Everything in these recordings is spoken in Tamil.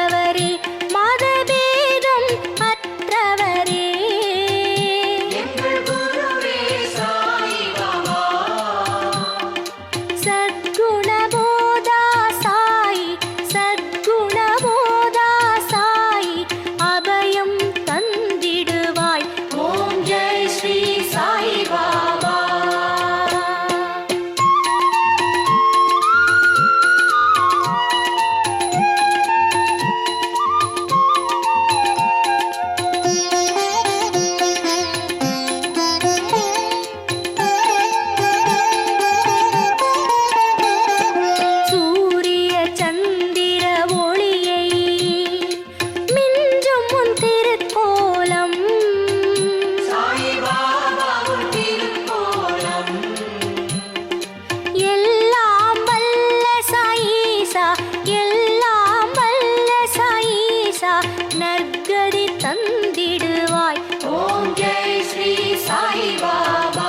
உடையவரே மதபேதம் அற்றவரே எங்கள் குருவே சாயி பாபா. சத்குணபோதா சாயி சத்குணபோதா சாயி அபயம் தந்திடுவாய். ஓம் ஜெய் ஸ்ரீ சாயி பாபா. சூரிய சந்திர ஒளியை மிஞ்சும் உன் திருக்கோலம். சாயி பாபா உன் திருக்கோலம். எல்லாம் வல்ல சாயீசா எல்லாம் வல்ல சாயீசா நற்கதி தந்திடுவாய். ஓம் ஜெய் ஸ்ரீ சாயி பாபா.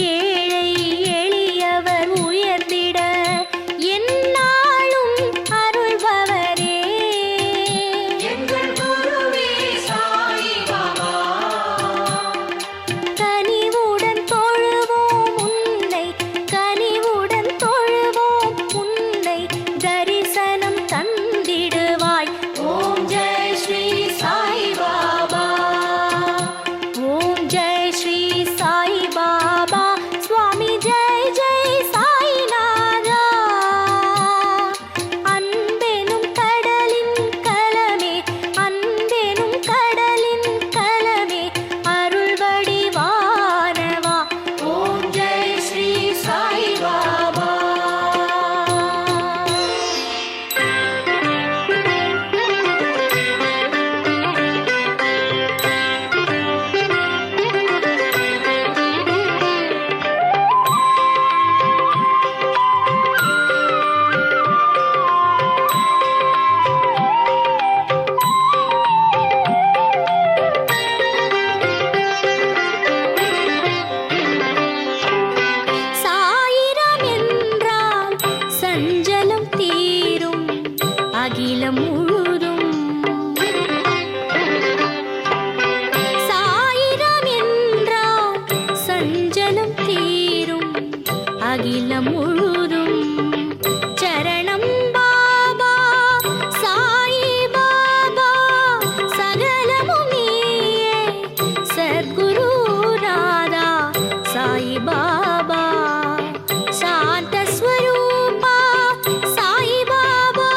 ஏழை எளியவர் உயர்ந்திட எந்நாளும் அருள்பவரே எங்கள் குருவே சாயி பாபா. கனிவுடன் தொழுவோம் உன்னை கனிவுடன் தொழுவோம் உன்னை தரிசனம் தந்திடுவாய். ஓம் ஜெய் ஸ்ரீ சாயி பாபா. ஓம் ஜெய் ஸ்ரீ சாய் பாபா. சுவாமி ஜெய் ஜெய் சாய்நாதா. அன்பெனும் கடலின் கலமே அன்பெனும் கடலின் கலமே அருள் வடிவானவா. ஓம் ஜெய் ஸ்ரீ சாயி பாபா. சாயிரம் என்றால் சஞ்சலம் தீரும் அகிலம் முழுதும். சாயிரம் என்றால் சஞ்சலம் தீரும் அகிலம் முழுதும். சரணம் பாபா சாயி பாபா சகலமும் நீயே சத்குரு ராதா சாயி பாபா. சாந்த ஸ்வரூபா சாயி பாபா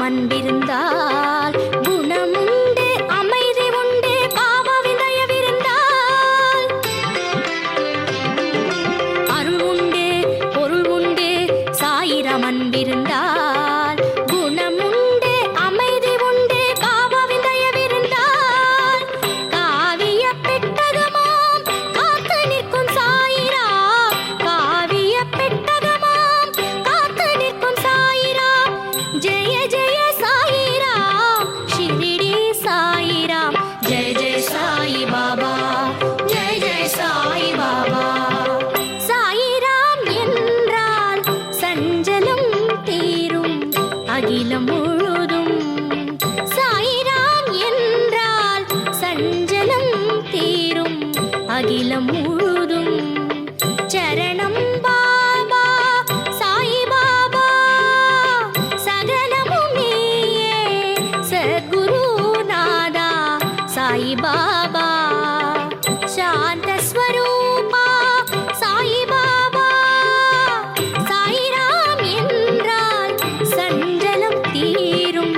சாயிராம் அன்பிருந்தால் குணமுண்டு அமைதி உண்டு பாபாவின் தயவிருந்தால் அருள் உண்டு பொருள் உண்டு சாயிராம் அன்பிருந்தால் குணமுண்டு அமைதி உண்டு பாபாவின் தயவிருந்தால் காவிய பெட்டகமாம் காத்து நிற்கும் சாயிராம் காவிய பெட்டகமாம் காத்து நிற்கும் சாயிராம் ஜெய ஜெய சாயிராம் ஷிரிடி சாயிராம் ஜெய ஜெய சாயி பாபா ஜெய ஜெய சாயி பாபா சாயிராம் என்றால் சஞ்சலம் தீரும் அகிலம் முழுதும் சாயிராம் என்றால் சஞ்சலம் தீரும் அகிலம் முழுதும் சரணம் பாபா சாயி பாபா சகலமும் நீயே சத்குருநாதா சாயி பாபா சாந்த ஸ்வரூபா சாயி பாபா சாயிராம் என்றால் சஞ்சலம் தீரும்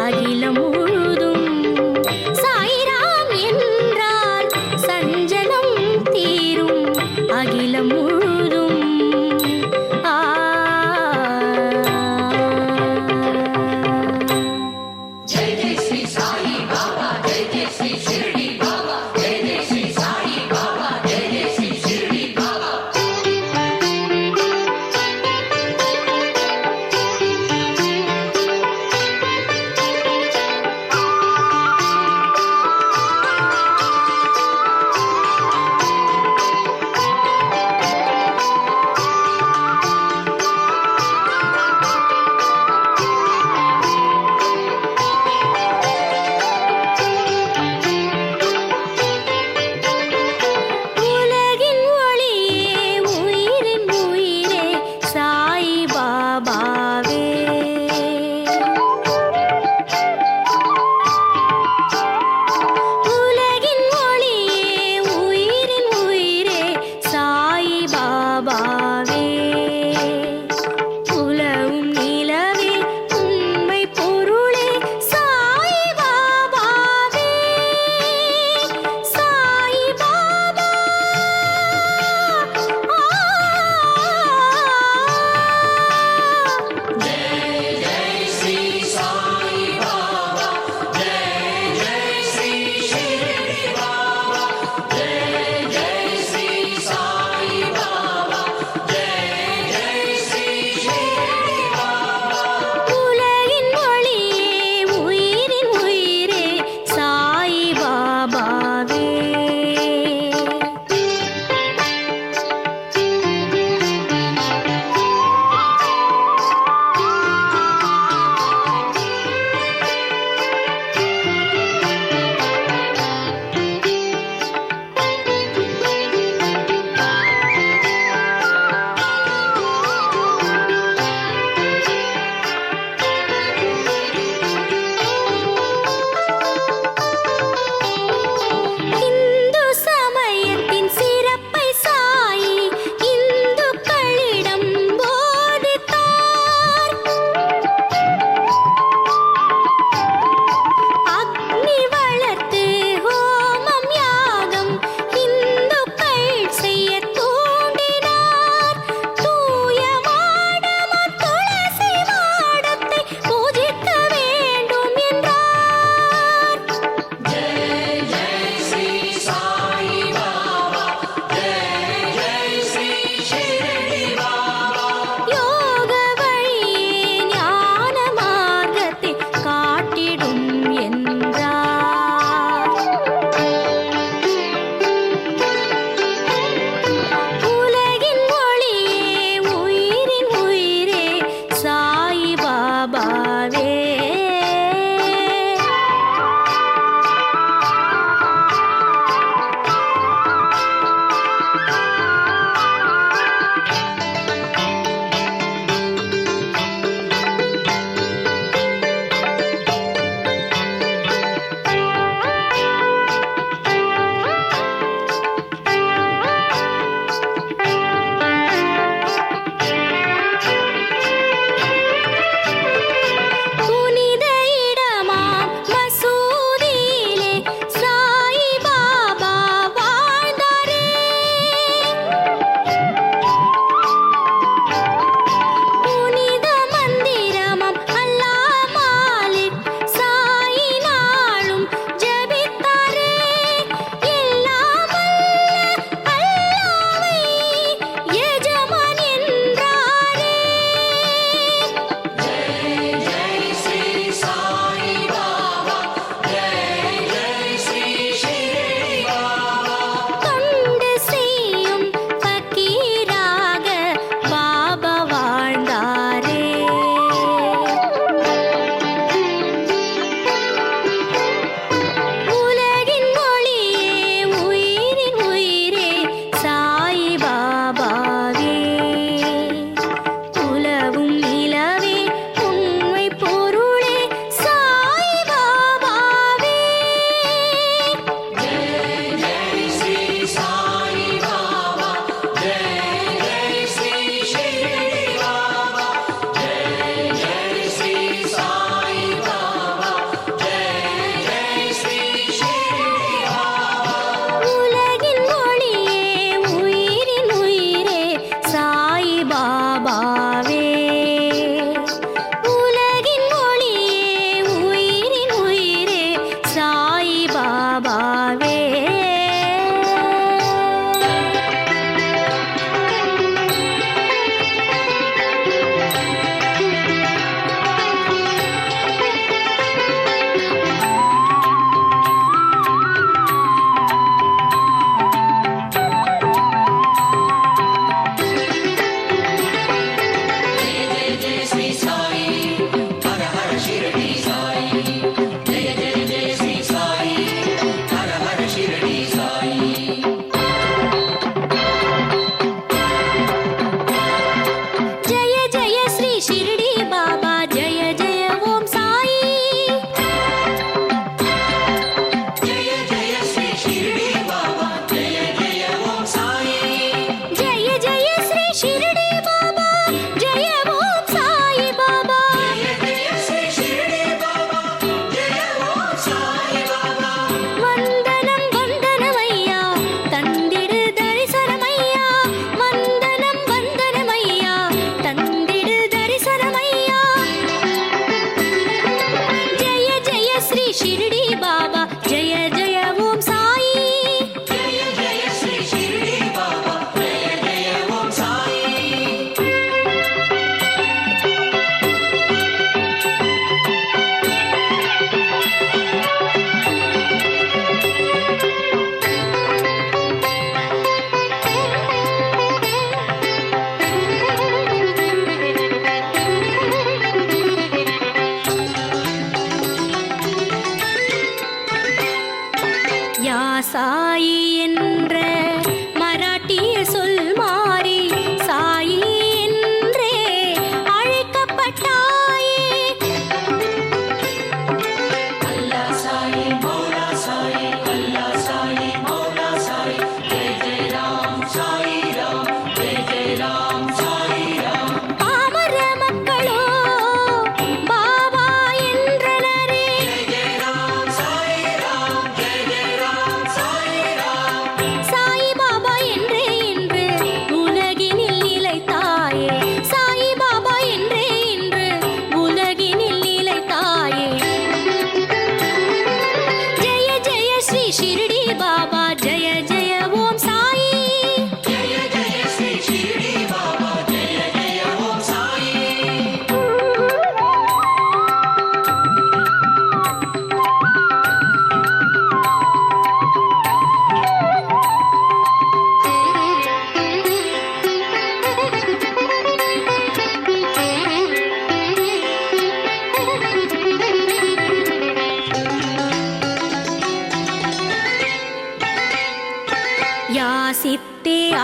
அகிலம் முழுதும் சாயிராம் என்றால் சஞ்சலம் தீரும் அகிலம் முழுதும் ஆ जय जय श्री साई बाबा जय जय श्री शिरडी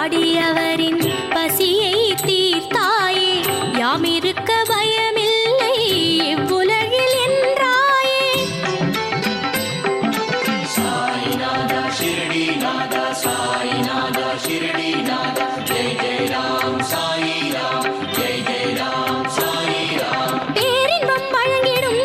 பாடியவரின் பசியை தீர்த்தாயே யாமிருக்க பயமில்லை இவ்வுலகில் என்றாயே சாய்நாதா ஷிரடிநாதா சாய்நாதா ஷிரடிநாதா ஜெய் ஜெய் ராம் சாய் ராம் ஜெய் ஜெய் ராம் சாய் ராம் பேரின்பம் வழங்கிடும்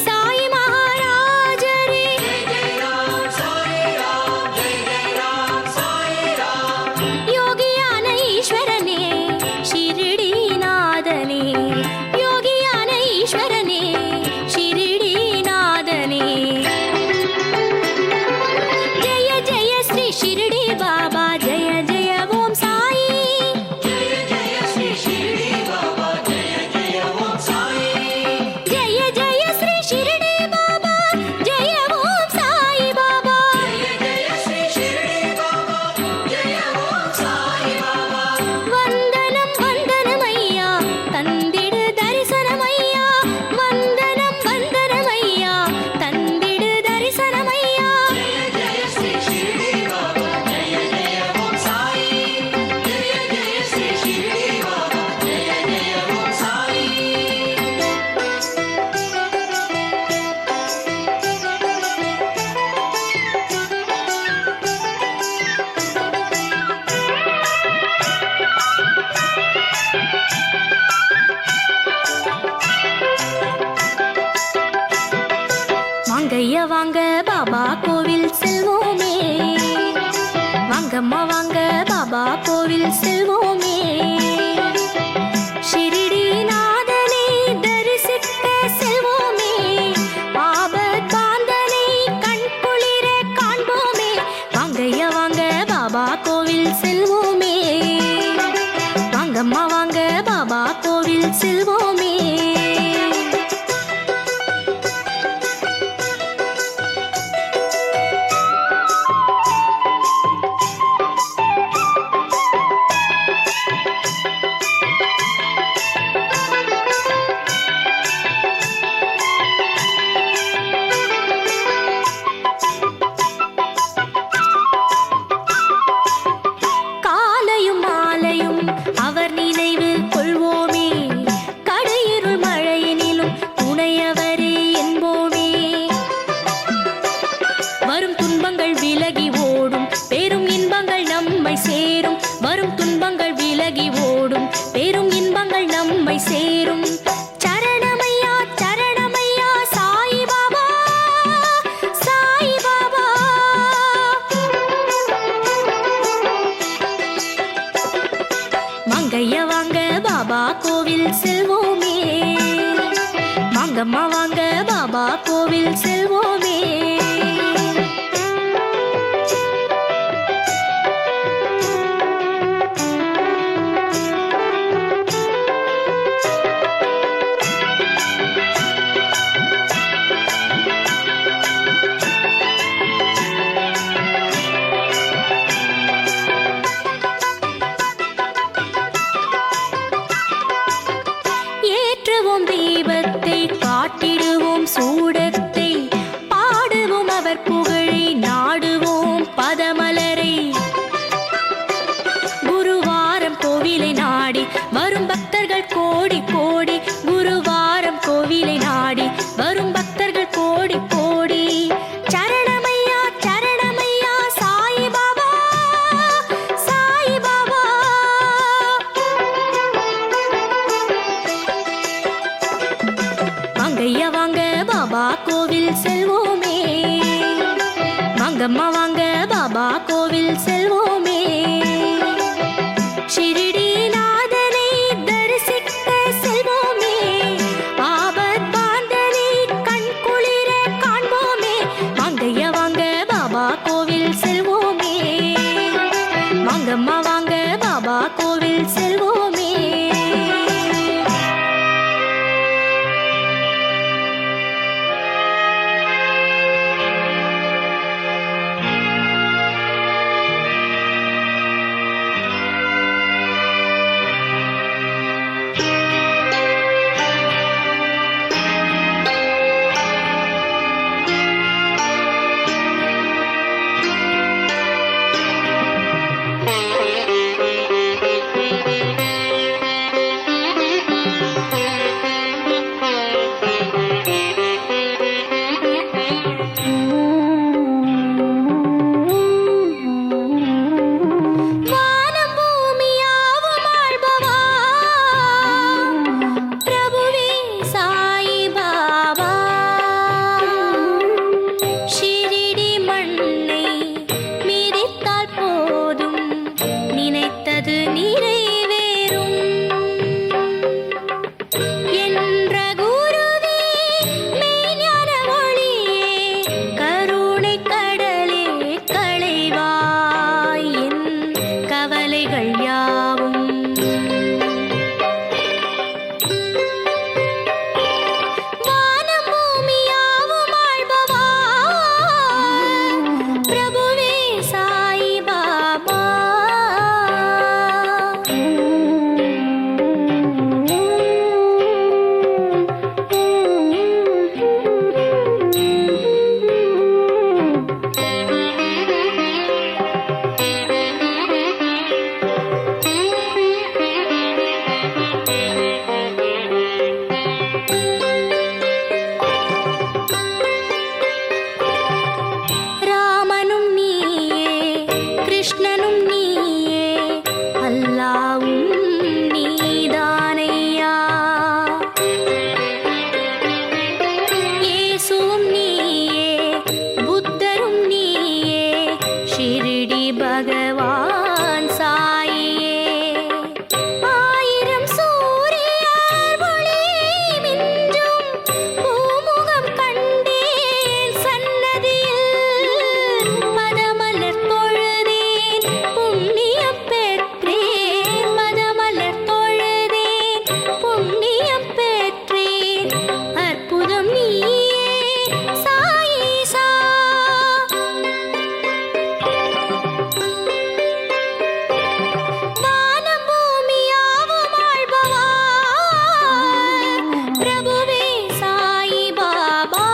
சாய் மகாராஜரே ஜெய் ஜெய் ராம் சாய் ராம் ஜெய் ஜெய் ராம் சாய் ராம் யோகியான ஈஸ்வரனே ஷிரடிநாதனே யோகியான ஈஸ்வரனே ஷிரடிநாதனே ஜெய ஜெய ஸ்ரீ ஷிரடி பாபா ஜெய ஜெய ஓம் சாயி ஜெய ஜெய ஸ்ரீ ஷிரடி பாபா ஜெய ஜெய ஓம் சாய் ஜெய ஜெய ஸ்ரீ ஷிரடி பாபா ஜெய ஓம் சாய் பாபா ஜெய ஜெய ஸ்ரீ ஷிரடி பாபா ஜெய ஓம் சாய் பாபா வந்தனம் வந்தனம் ஐயா தந்திடு தரிசனம் ஐயா வந்தனம் வந்தனம் ஐயா தந்திடு தரிசனம் ஐயா ஜெய ஜெய ஸ்ரீ ஷிரடி பாபா ஜெய ஜெய ஓம் சாய் ஜெய ஜெய ஸ்ரீ ஷிரடி பாபா ஜெய ஜெய ஓம் சாய் வாங்கய்யா வாங்க பாபா கோவில் செல்வோமே வாங்கம்மா வாங்க பாபா கோவில் செல்வோமே ஷிரடிநாதனை தரிசிக்க செல்வோமே ஆபத் பாந்தனை கண்குளிர காண்போமே வாங்கய்யா வாங்க பாபா கோவில் செல்வோமே வாங்கம்மா வாங்க பாபா கோவில் செல்வோமே காலையும் மாலையும் அவர் நினைவு கொள்வோமே கடையிருள் மழையினிலும் துணையவரே என்போமே வரும் துன்பங்கள் விலகி ஓடும் பெரும் இன்பங்கள் நம்மை சேரும் வரும் துன்பங்கள் விலகி ஓடும் பெரும் இன்பங்கள் நம்மை சேரும் சரணமையா சரணமையா சாய் பாபா சாய் பாபா வாங்கய்யா வாங்க பாபா கோவில் செல்வோமே வாங்கம்மா வாங்க பாபா கோவில் செல்வோமே ஏற்றுவோம் தீபத்தை காட்டிடுவோம் சூடத்தை பாடுவோம் அவர் புகழை நாடுவோம் பதமலரை குருவாரம் கோவிலை நாடி வரும் பக்தர்கள் கோடி கோடி குருவாரம் கோவிலை நாடி வரும் பக்தர்கள் கோடி கோடி சரணமையா சரணமையா சாய் பாபா சாய் பாபா வாங்கய்யா வாங்க பாபா கோவில் செல்வோமே வாங்கம்மா வாங்க பாபா கோவில் செல்வோமே ஷிரடிநாதனை தரிசிக்க செல்வோமே ஆபத் பாந்தனை கண்குளிர காண்போமே வாங்கய்யா வாங்க பாபா கோவில் செல்வோமே வாங்கம்மா வாங்க பாபா கோவில் செல்வோமே வானம் பூமியாவும் ஆள்பவா பிரபுவே சாயி பாபா ஷிரிடி மண்ணை மிதித்தால் போதும் நினைத்தது நிறைவேறும் என்ற குருவே மெய்ஞான ஒளியே கருணை கடலே களைவாய் என் கவலைகள் யாவும் வானம் பூமியாவும் ஆள்பவா பிரபுவே சாயி பாபா ராமனும் நீயே கிருஷ்ணனும் நீயே அல்லாவும் நீதானையா இயேசுவும் நீயே புத்தரும் நீயே ஷிரிடி பகவான் சாயியே ஆயிரம் சூரியர் ஒளி மிஞ்சும் பூமுகம் கண்டேன் சன்னதியில் மதமலர் தொழுதேன் புண்ணியம் பெற்றேன் மதமலர் தொழுதேன் புண்ணியம் பெற்றேன் அற்புதம் நீயே சாயீசா வானம் பூமியாவும் ஆள்பவா பிரபுவே சாயி பாபா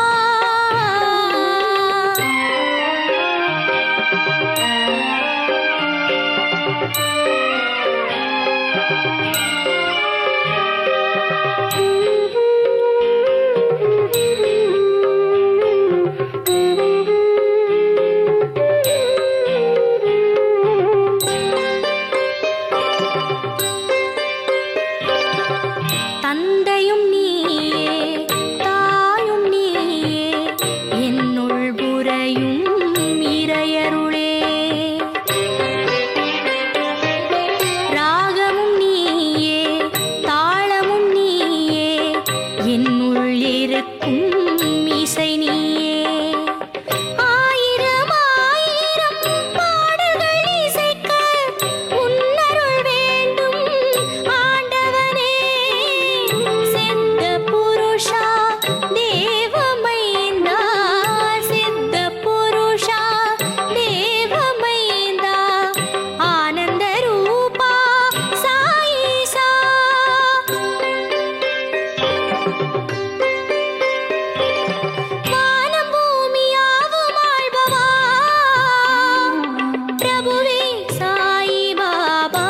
தந்தையும் நீயே தாயும் நீயே என்னுள் புரையும் இறையருளே ராகமும் நீயே தாளமும் நீயே என்னுள் இருக்கும் இசை நீயே ஆயிரம் ஆயிரம் பாடல்கள் இசைக்க உன்னருள் வேண்டும் ஆண்டவனே சித்த புருஷா தேவமைந்தா சித்த புருஷா தேவமைந்தா ஆனந்த ரூபா சாயீசா வானம் பூமியாவும் ஆள்பவா பிரபுவே சாயி பாபா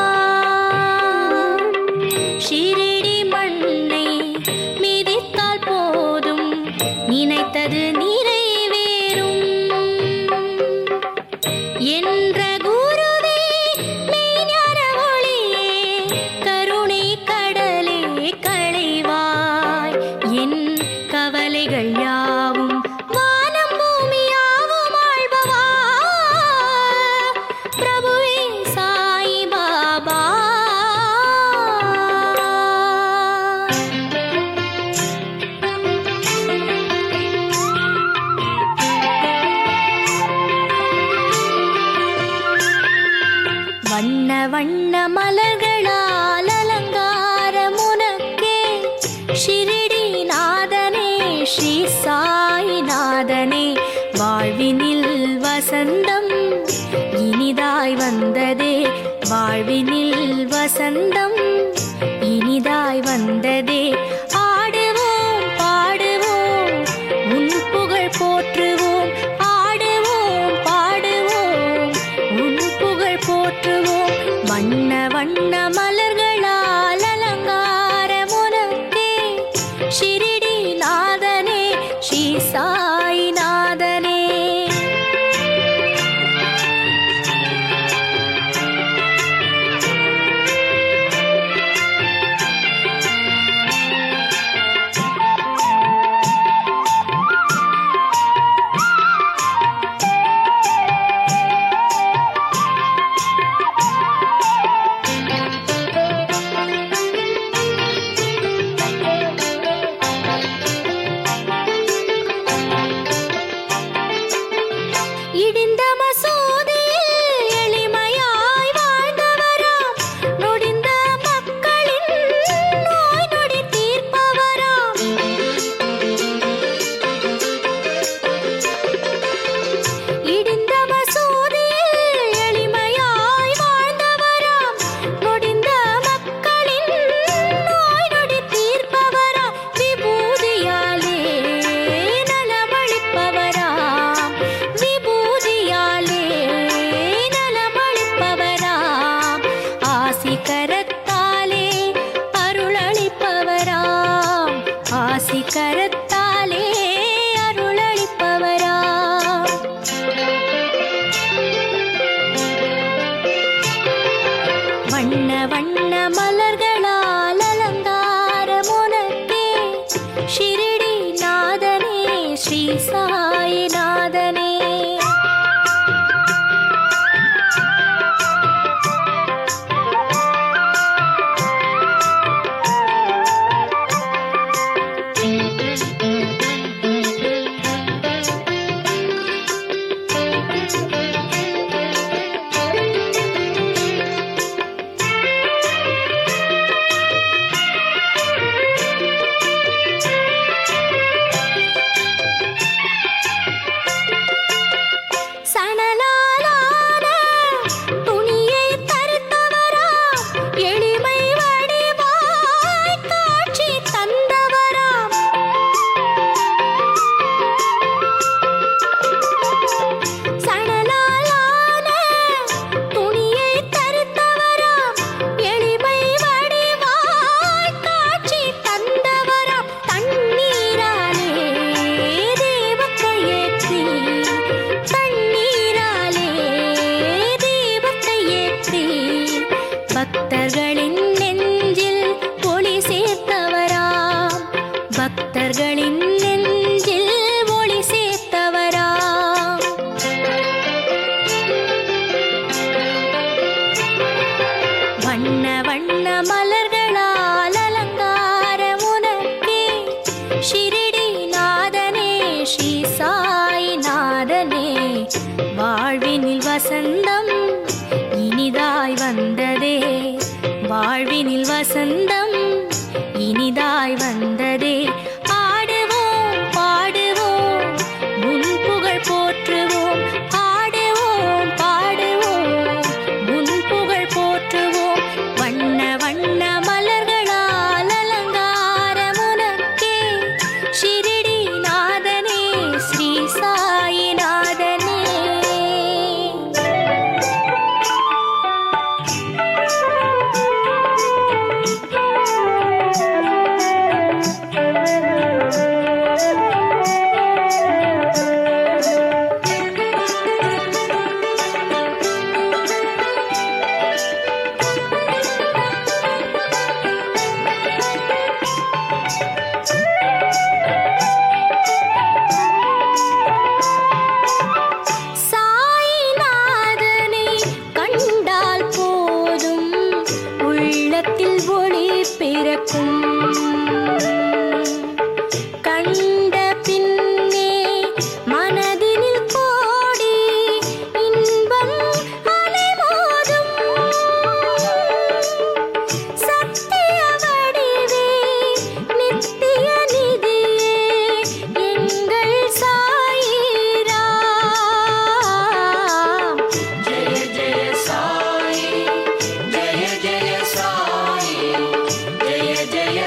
ஷிரிடி மண்ணை மிதித்தால் போதும் நினைத்தது நிறைவேறும் என்ற குருவே மெய்ஞான ஒளியே கருணை கடலே களைவாய் என் கவலைகள் யாவும் வானம் பூமியாவும் ஆள்பவா பிரபுவே சாயி பாபா வண்ண வண்ண மலர்களால் அலங்காரம் உனக்கே ஷிரிடி நாதனே ஸ்ரீ சாயிநாதனே வாழ்வினில் வசந்தம் இனிதாய் வந்ததே வாழ்வினில் வசந்தம் இனிதாய் வந்ததே ஆடுவோம் பாடுவோம் உன் புகழ் போற்றுவோம் ஆடுவோம் பாடுவோம் உன் புகழ் போற்றுவோம் வண்ண வண்ண மலர்களால் அலங்காரம் கரத்தாலே அருளளிப்பவரா வண்ண வண்ண மலர்களால் அலங்காரம் உனக்கே ஷிரடி நாதனே ஸ்ரீ சாயிநாதனே சணலாலான துணியை தரித்தவரா எளிமை வடிவாய் காட்சி தந்தவராம் சணலாலான துணியை தரித்தவராம் எளிமை வடிவாய் காட்சி தந்தவராம் தண்ணீராலே தீபத்தை ஏற்றி தண்ணீராலே தீபத்தை ஏற்றி பக்தர்களின் நெஞ்சில் ஒளி சேர்த்தவராம் பக்தர்களின் நெஞ்சில் ஒளி சேர்த்தவராம் வண்ண வண்ண மலர்களால் அலங்காரம் உனக்கே ஷிரடி நாதனே ஸ்ரீ சாயிநாதனே வாழ்வினில் வசந்தம் இனிதாய் வந்ததே வாழ்வினில் வசந்தம் இனிதாய் வந்ததே ஆடுவோம் பாடுவோம் உன் புகழ் போற்றுவோம் ஆடுவோம் பாடுவோம் உன் புகழ் போற்றுவோம் வண்ண வண்ண மலர்களால் அலங்காரம் உனக்கே ஷிரடி நாதனே ஸ்ரீ சாயிநாதனே சாயிநாதனை கண்டால் போதும் உள்ளத்தில் ஒளி பிறக்கும் கண்ட பின்னே மனதினில் கோடி இன்பம் அலைமோதும் சத்திய வடிவே நித்திய நிதியே எங்கள் சாயிராம் ஜெய ஜெய சாயி ஜெய ஜெய சாயி ஜெய ஜெய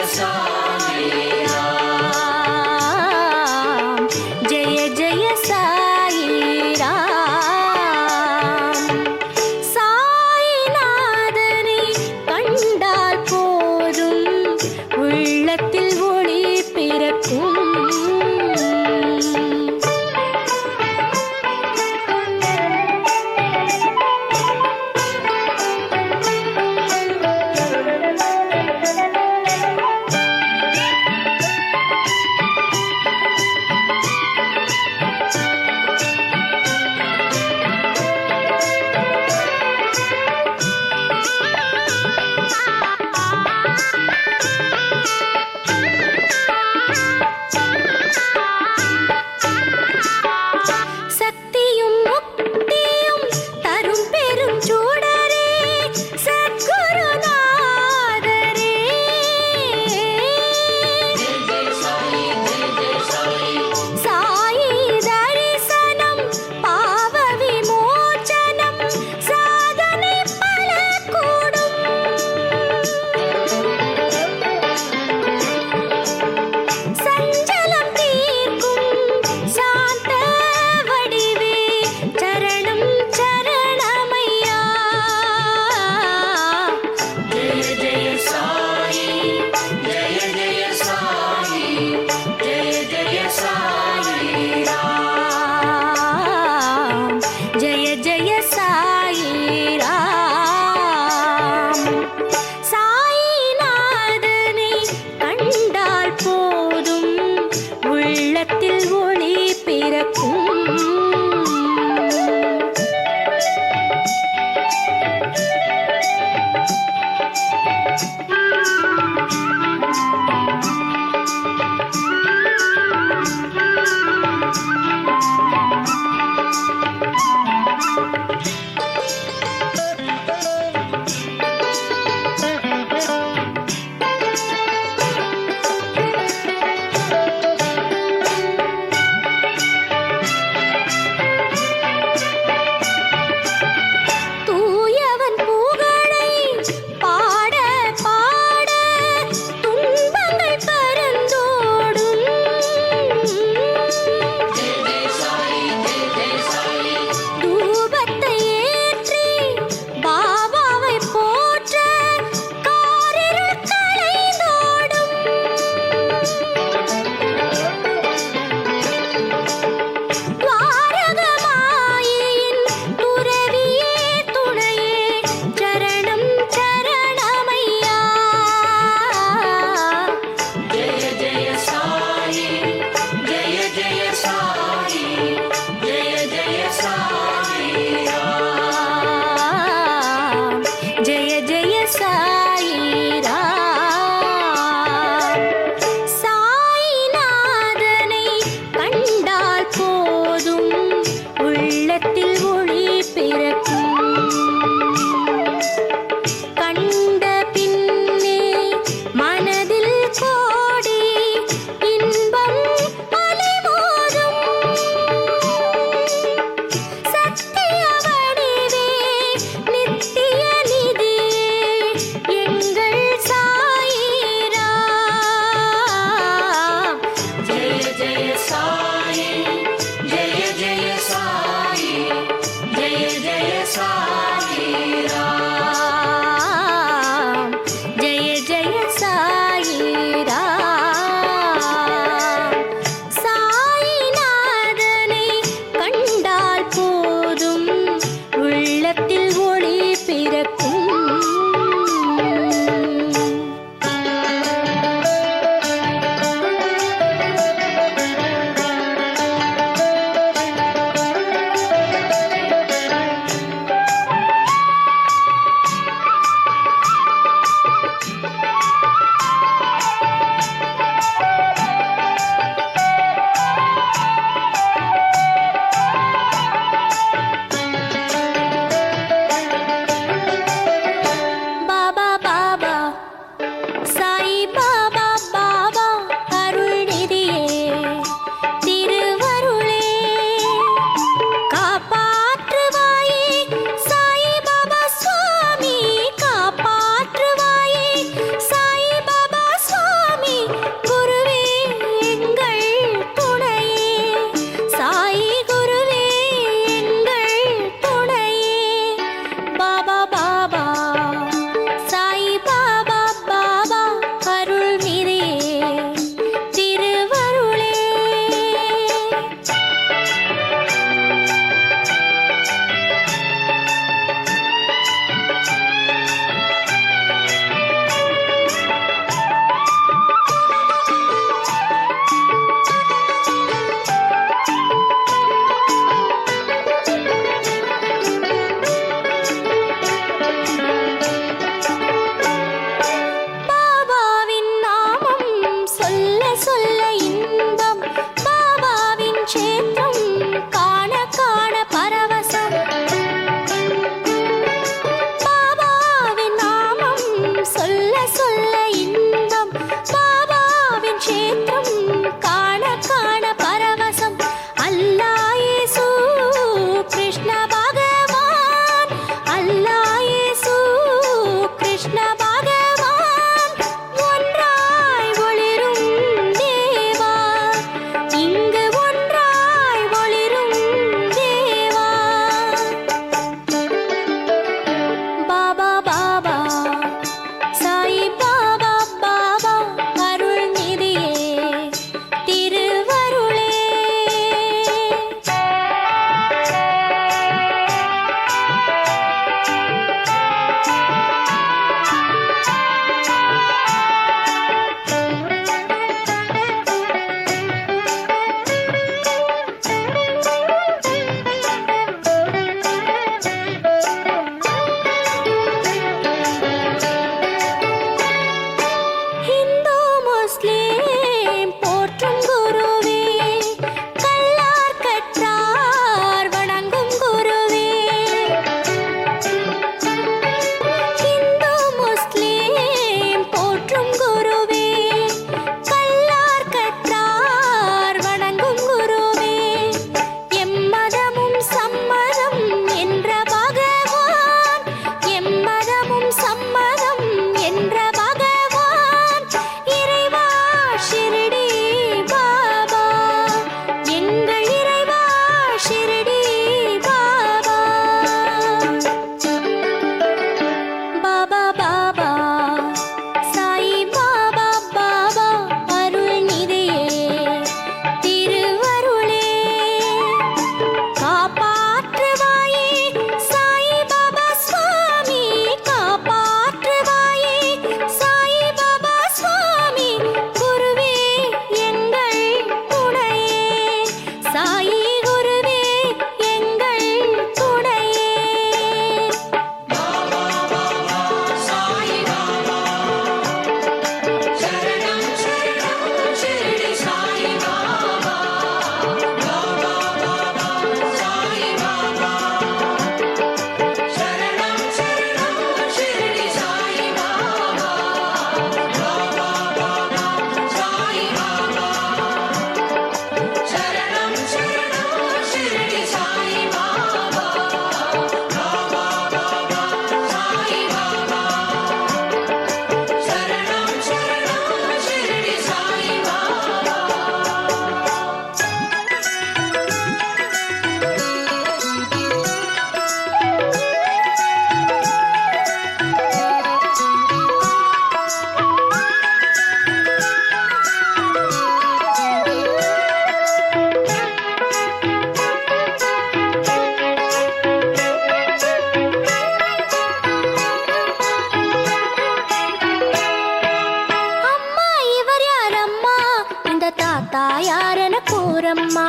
தாத்தா யாரென கூறம்மா.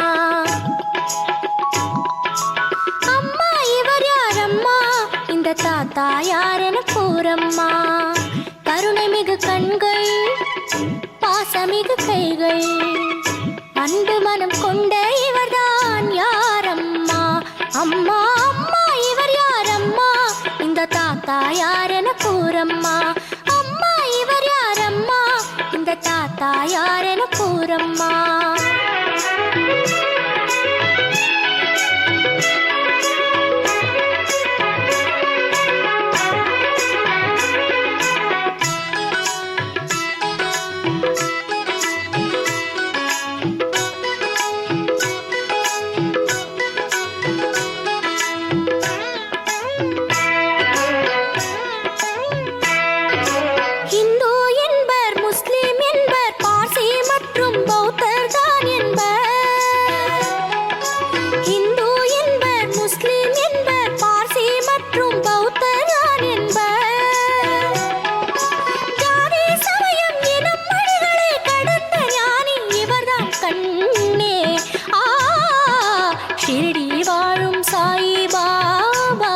அம்மா இவர் யாரம்மா, இந்த தாத்தா யாரென கூறம்மா. கருணை மிகு கண்கள், பாசமிகு கைகள், அன்பு மனம் கொண்ட இவர்தான் யாரம்மா. அம்மா அம்மா இவர் யாரம்மா, இந்த தாத்தா யாரென கூறம்மா. அம்மா இவர் யாரம்மா, இந்த தாத்தா யாரென கூறம்மா. இந்து என்பர், முஸ்லிம் என்பர், பார்சி மற்றும் பௌத்தர் தான் என்பர். இந்து என்பர், முஸ்லிம் என்பர், பார்சி மற்றும் பௌத்தர் தான் என்பர். ஜாதி சமயம் எனும் மொழிகளை கடந்த ஞானி இவர்தான் கண்ணே. ஷிரடி வாழும் சாயி பாபா.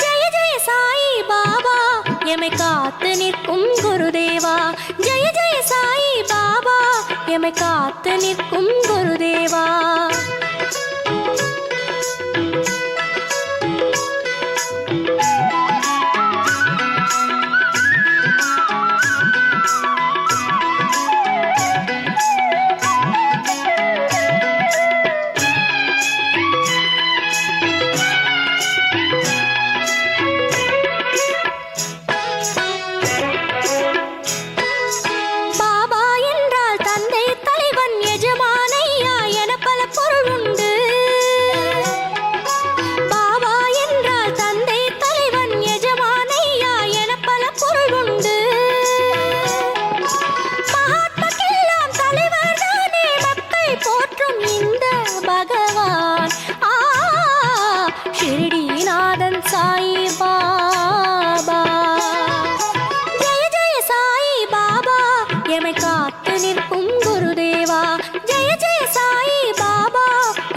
ஜெய ஜெய சாயி பாபா, எமை காத்து நிற்கும் குருதேவா. ஜெய ஜெய சாயி பாபா, எமை காத்து நிற்கும் குருதேவா. பாபா என்றால் தந்தை, தலைவன், எஜமானையா என பல பொருள் உண்டு. பாபா என்றால் தந்தை, தலைவன், எஜமானையா என பல பொருள் உண்டு. மகாத்மாக்கெல்லாம் தலைவர் தானே, மக்கள் போற்றும் இந்த பகவான். ஷிரடிநாதன் சாயி பாபா. ஜெய ஜெய சாயி பாபா, எமை காத்து நிற்கும் குருதேவா. ஜெய ஜெய சாயி பாபா,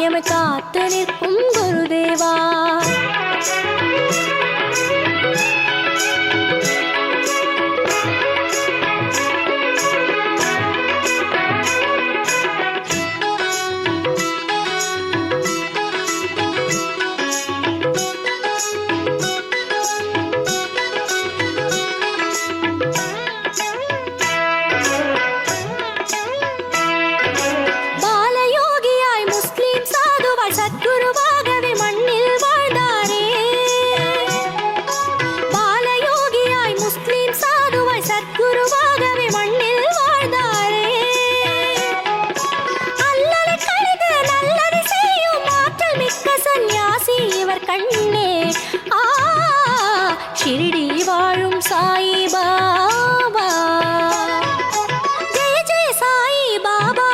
எமை காத்து நிற்கும் குருதேவா. பாலயோகியாய் முஸ்லிம் சாதுவாய் சத்குருவாகவே மண்ணில் வாழ்ந்தாரே. பாலயோகியாய் முஸ்லிம் சாதுவாய் சத்குருவாகவே மண்ணில் வாழ்ந்தாரே. அல்லலை கழிது நல்லதை செய்யும் ஆற்றல் மிக்க சந்நியாசி இவர் கண்ணே. ஷிரடி வாழும் சாயி பாபா. ஜெய ஜெய சாயி பாபா,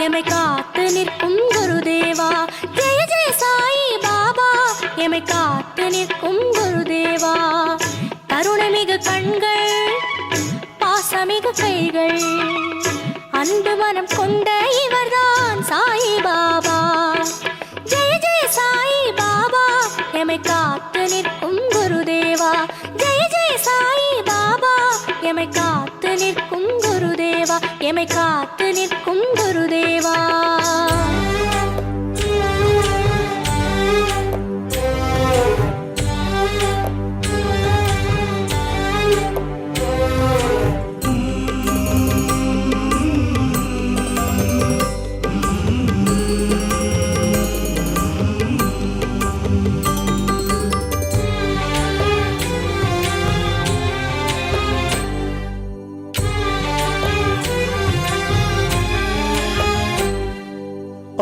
எமை காத்து நிற்கும் குருதேவா. ஜெய ஜெய சாயி பாபா, எமை காத்து நிற்கும் குருதேவா. கருணை மிகு கண்கள், பாசமிகு கைகள், அன்பு மனம் கொண்ட இவர்தான் சாயி பாபா. ஜெய ஜெய சாயி பாபா, எமை காத்து நிற்கும் குருதேவா. ஜெய ஜெய சாயி பாபா, எமை காத்து நிற்கும் குருதேவா. எமை காத்து நிற்கும் குருதேவா.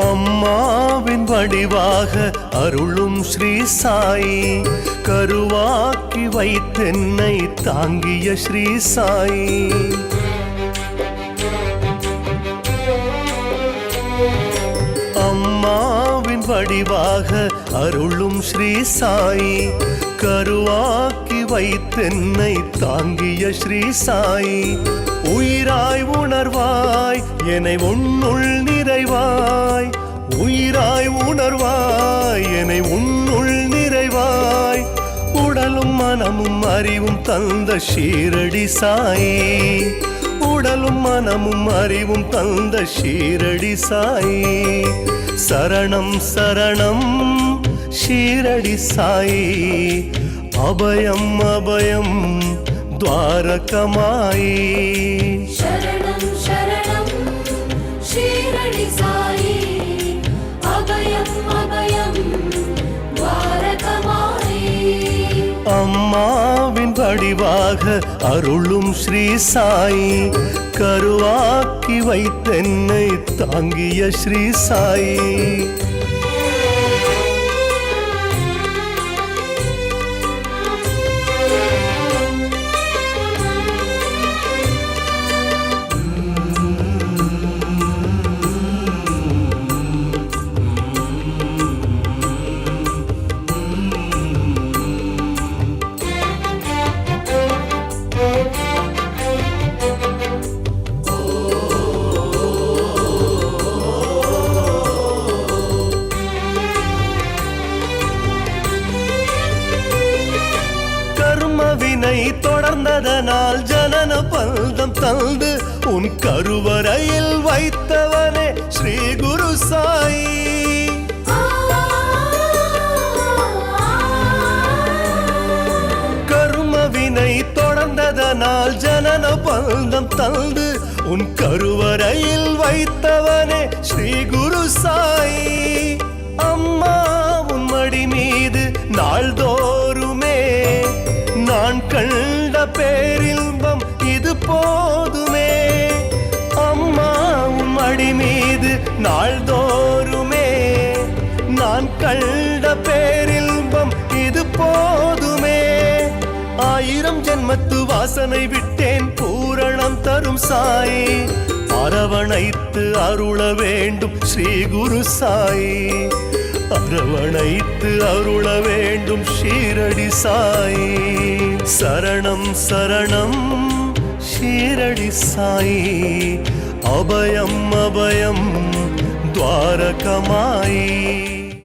அம்மாவின் வடிவாக அருளும் ஸ்ரீ சாயி, கருவாக்கி வைத்தென்னை தாங்கிய ஸ்ரீ சாயி. அம்மாவின் வடிவாக அருளும் ஸ்ரீ சாயி, கருவாக்கி வைத்தென்னை தாங்கிய ஸ்ரீ சாயி. உயிராய் உணர்வாய் என்னை உன்னுள் நிறைவாய் உயிராய் உணர்வாய் என்னை உன்னுள் நிறைவாய் உடலும் மனமும் அறிவும் தந்த ஷீரடி சாயி உடலும் மனமும் அறிவும் தந்த ஷீரடி சாயி சரணம் சரணம் ஷீரடி சாயி அபயம் அபயம் துவாரகமாயி சரணம் சரணம் ஷீரடி சாயி அபயம் அபயம் துவாரகமாயி அம்மாவின் வடிவாக அருளும் ஸ்ரீ சாயி கருவாக்கி வைத்தென்னை தாங்கிய ஸ்ரீ சாயி வினை தொடர்ந்ததனால் ஜனன பந்தம் தந்து உன் கருவறையில் வைத்தவனே ஸ்ரீ குரு சாயி கர்ம வினை தொடர்ந்ததனால் ஜனன பந்தம் தந்து உன் கருவறையில் வைத்தவனே ஸ்ரீ குரு சாயி அம்மா உன் மடி மீது நாள்தோறுமே நான் கண்ட பேரின்பம் இது போதுமே அம்மா உன் மடி மீது நாள்தோறுமே நான் கண்ட பேரின்பம் இது போதுமே 1000 ஜென்மத்து வாசனை விட்டேன் பூரணம் தரும் சாயி அரவணைத்து அருள வேண்டும் ஸ்ரீ குரு சாயி அரவணைத்து அருள வேண்டும் ஷீரடி சாயி சரணம் சரணம் ஷீரடி சாயி அபயம் அபயம் துவாரகமாயி